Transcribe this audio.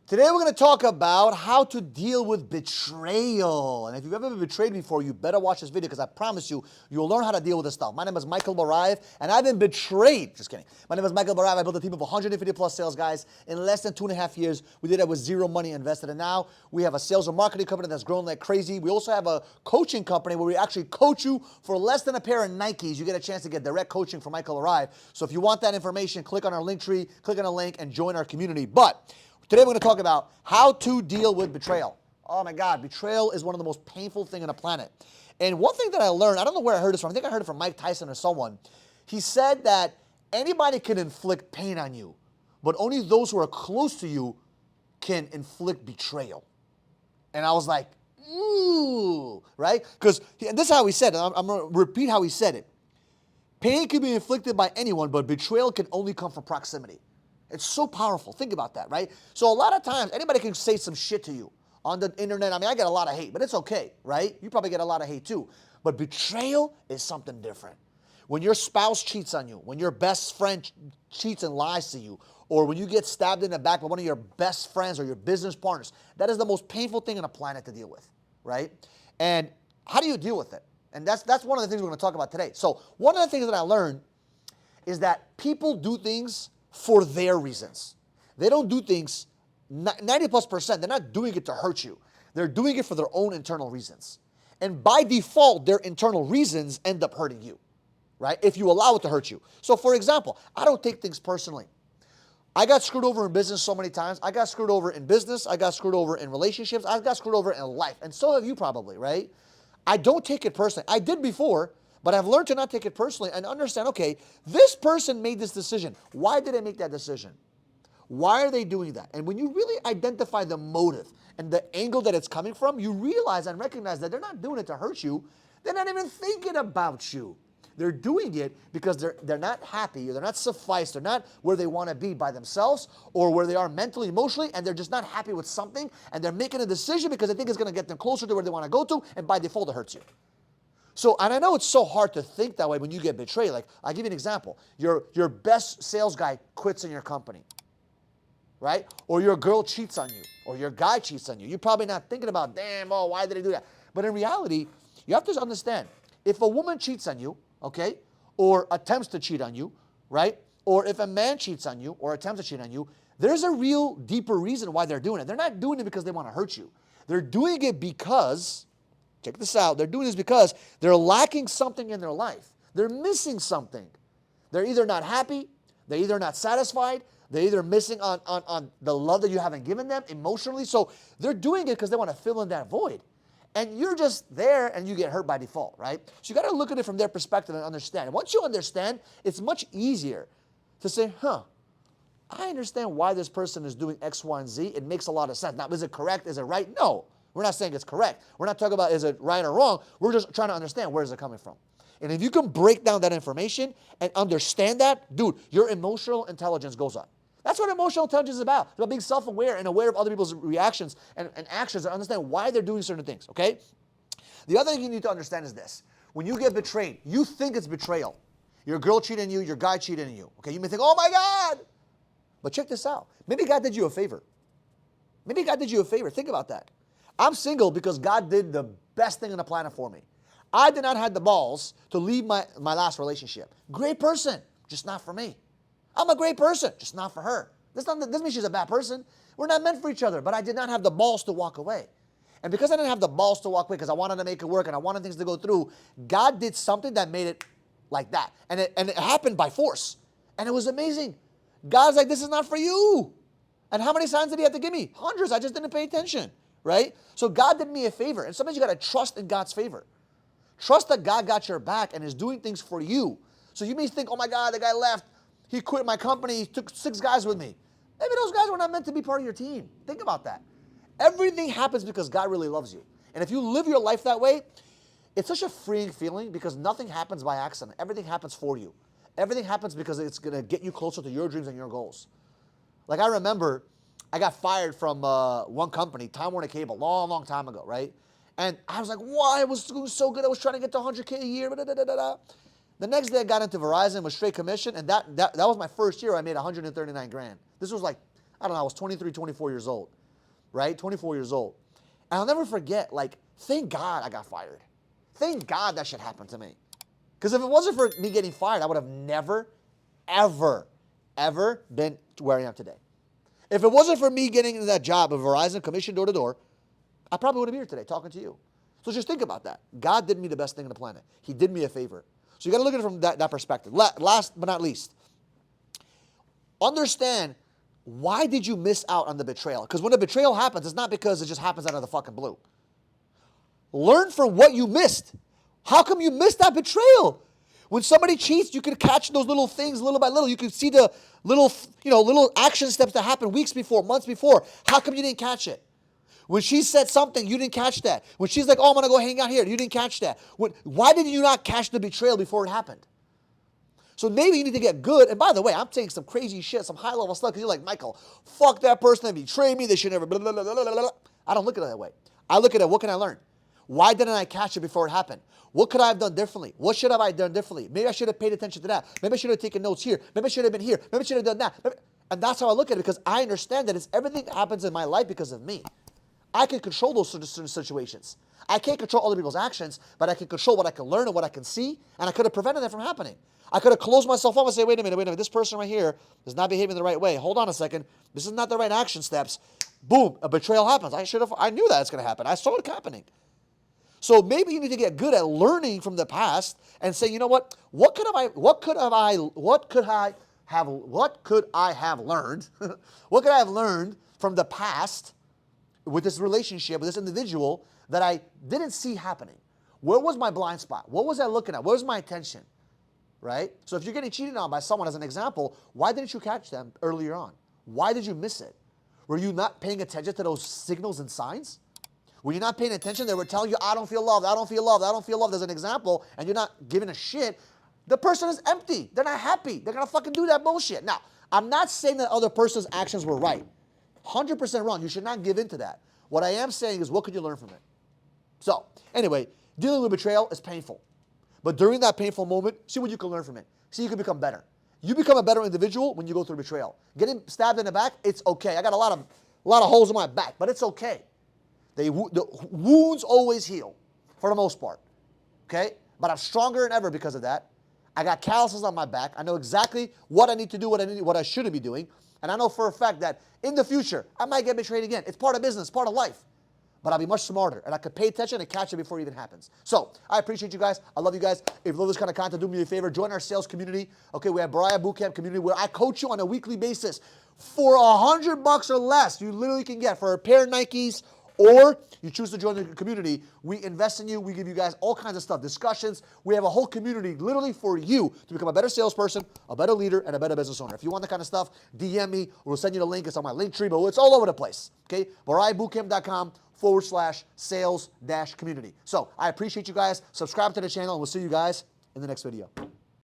Today we're going to talk about how to deal with betrayal. And if you've ever been betrayed before, you better watch this video because I promise you, you'll learn how to deal with this stuff. My name is Michael Barayev, and I've been betrayed. Just kidding. My name is Michael Barayev. I built a team of 150 plus sales guys in less than 2.5 years. We did that with zero money invested. And now we have a sales and marketing company that's grown like crazy. We also have a coaching company where we actually coach you for less than a pair of Nikes. You get a chance to get direct coaching from Michael Barayev. So if you want that information, click on our link tree, click on a link, and join our community. But today we're going to talk about how to deal with betrayal. Oh my God, betrayal is one of the most painful things on the planet. And one thing that I learned, I don't know where I heard this from, I think I heard it from Mike Tyson or someone. He said that anybody can inflict pain on you, but only those who are close to you can inflict betrayal. And I was like, ooh, right? Because this is how he said it. I'm going to repeat how he said it. Pain can be inflicted by anyone, but betrayal can only come from proximity. It's so powerful. Think about that, right? So a lot of times, anybody can say some shit to you on the internet. I mean, I get a lot of hate, but it's okay, right? You probably get a lot of hate too. But betrayal is something different. When your spouse cheats on you, when your best friend cheats and lies to you, or when you get stabbed in the back by one of your best friends or your business partners, that is the most painful thing on the planet to deal with, right? And how do you deal with it? And that's one of the things we're going to talk about today. So one of the things that I learned is that people do things for their reasons. They don't do things, 90+%, they're not doing it to hurt you. They're doing it for their own internal reasons. And by default, their internal reasons end up hurting you, right? If you allow it to hurt you. So for example, I don't take things personally. I got screwed over in business so many times. I got screwed over in business. I got screwed over in relationships. I got screwed over in life. And so have you probably, right? I don't take it personally. I did before, but I've learned to not take it personally and understand, okay, this person made this decision. Why did they make that decision? Why are they doing that? And when you really identify the motive and the angle that it's coming from, you realize and recognize that they're not doing it to hurt you. They're not even thinking about you. They're doing it because they're not happy, or they're not sufficed, they're not where they want to be by themselves or where they are mentally, emotionally, and they're just not happy with something, and they're making a decision because they think it's going to get them closer to where they want to go to, and by default it hurts you. So, and I know it's so hard to think that way when you get betrayed. Like, I'll give you an example. Your best sales guy quits in your company, right? Or your girl cheats on you, or your guy cheats on you. You're probably not thinking about, damn, oh, why did they do that? But in reality, you have to understand, if a woman cheats on you, okay, or attempts to cheat on you, right? Or if a man cheats on you or attempts to cheat on you, there's a real deeper reason why they're doing it. They're not doing it because they want to hurt you. They're doing it because, check this out, they're doing this because they're lacking something in their life. They're missing something. They're either not happy, they're either not satisfied, they're either missing on the love that you haven't given them emotionally. So they're doing it because they want to fill in that void. And you're just there and you get hurt by default, right? So you got to look at it from their perspective and understand. And once you understand, it's much easier to say, I understand why this person is doing X, Y, and Z. It makes a lot of sense. Now, is it correct? Is it right? No. We're not saying it's correct. We're not talking about is it right or wrong. We're just trying to understand where is it coming from. And if you can break down that information and understand that, dude, your emotional intelligence goes up. That's what emotional intelligence is about. It's about being self-aware and aware of other people's reactions and actions and understand why they're doing certain things, okay? The other thing you need to understand is this. When you get betrayed, you think it's betrayal. Your girl cheated on you, your guy cheated on you, okay? You may think, oh my God. But check this out. Maybe God did you a favor. Maybe God did you a favor. Think about that. I'm single because God did the best thing on the planet for me. I did not have the balls to leave my last relationship. Great person, just not for me. I'm a great person, just not for her. This doesn't mean she's a bad person. We're not meant for each other, but I did not have the balls to walk away. And because I didn't have the balls to walk away, because I wanted to make it work and I wanted things to go through, God did something that made it like that. And it happened by force. And it was amazing. God's like, this is not for you. And how many signs did he have to give me? Hundreds. I just didn't pay attention, right? So God did me a favor. And sometimes you got to trust in God's favor. Trust that God got your back and is doing things for you. So you may think, oh my God, the guy left. He quit my company. He took 6 guys with me. Maybe those guys were not meant to be part of your team. Think about that. Everything happens because God really loves you. And if you live your life that way, it's such a freeing feeling because nothing happens by accident. Everything happens for you. Everything happens because it's going to get you closer to your dreams and your goals. Like I remember I got fired from one company, Time Warner Cable, long, long time ago, right? And I was like, wow, it was doing so good. I was trying to get to 100K a year. The next day I got into Verizon with straight commission, and that was my first year. I made 139 grand. This was like I don't know, I was 23, 24 years old, right? 24 years old. And I'll never forget, like, thank God I got fired. Thank God that shit happened to me. Because if it wasn't for me getting fired, I would have never, ever, ever been to where I am today. If it wasn't for me getting into that job of Verizon commission door to door, I probably wouldn't be here today talking to you. So just think about that. God did me the best thing on the planet. He did me a favor. So you got to look at it from that perspective. Last but not least, understand, why did you miss out on the betrayal? Because when a betrayal happens, it's not because it just happens out of the fucking blue. Learn from what you missed. How come you missed that betrayal? When somebody cheats, you can catch those little things little by little. You can see the little action steps that happen weeks before, months before. How come you didn't catch it? When she said something, you didn't catch that. When she's like, oh, I'm going to go hang out here, you didn't catch that. Why did you not catch the betrayal before it happened? So maybe you need to get good. And by the way, I'm saying some crazy shit, some high-level stuff, because you're like, Michael, fuck that person, they betrayed me, they should never, blah, blah, blah, blah, blah, blah. I don't look at it that way. I look at it, what can I learn? Why didn't I catch it before it happened? What could I have done differently? What should have I done differently? Maybe I should have paid attention to that. Maybe I should have taken notes here. Maybe I should have been here. Maybe I should have done that. And that's how I look at it, because I understand that it's everything that happens in my life because of me. I can control those certain situations. I can't control other people's actions, but I can control what I can learn and what I can see, and I could have prevented that from happening. I could have closed myself up and say, wait a minute, this person right here is not behaving the right way. Hold on a second. This is not the right action steps. Boom, a betrayal happens. I knew that it's going to happen. I saw it happening. So maybe you need to get good at learning from the past and say, you know what? What could I have learned? What could I have learned from the past with this relationship, with this individual that I didn't see happening? Where was my blind spot? What was I looking at? Where was my attention? Right? So if you're getting cheated on by someone, as an example, why didn't you catch them earlier on? Why did you miss it? Were you not paying attention to those signals and signs? Were you not paying attention? They were telling you, I don't feel loved, I don't feel loved, I don't feel loved, as an example, and you're not giving a shit. The person is empty. They're not happy. They're going to fucking do that bullshit. Now, I'm not saying that other person's actions were right. 100% wrong. You should not give in to that. What I am saying is, what could you learn from it? So, anyway, dealing with betrayal is painful. But during that painful moment, see what you can learn from it. See, you can become better. You become a better individual when you go through betrayal. Getting stabbed in the back, it's okay. I got a lot of holes in my back, but it's okay. The wounds always heal, for the most part. Okay? But I'm stronger than ever because of that. I got calluses on my back. I know exactly what I need to do, what I shouldn't be doing. And I know for a fact that in the future, I might get betrayed again. It's part of business, part of life. But I'll be much smarter, and I could pay attention and catch it before it even happens. So, I appreciate you guys. I love you guys. If you love this kind of content, do me a favor. Join our sales community. Okay, we have Betrayal Bootcamp community where I coach you on a weekly basis for $100 or less. You literally can get for a pair of Nikes, or you choose to join the community. We invest in you. We give you guys all kinds of stuff, discussions. We have a whole community literally for you to become a better salesperson, a better leader, and a better business owner. If you want that kind of stuff, DM me. We'll send you the link. It's on my link tree, but it's all over the place. Okay? BetrayalBootcamp.com/sales-community. So I appreciate you guys. Subscribe to the channel, and we'll see you guys in the next video.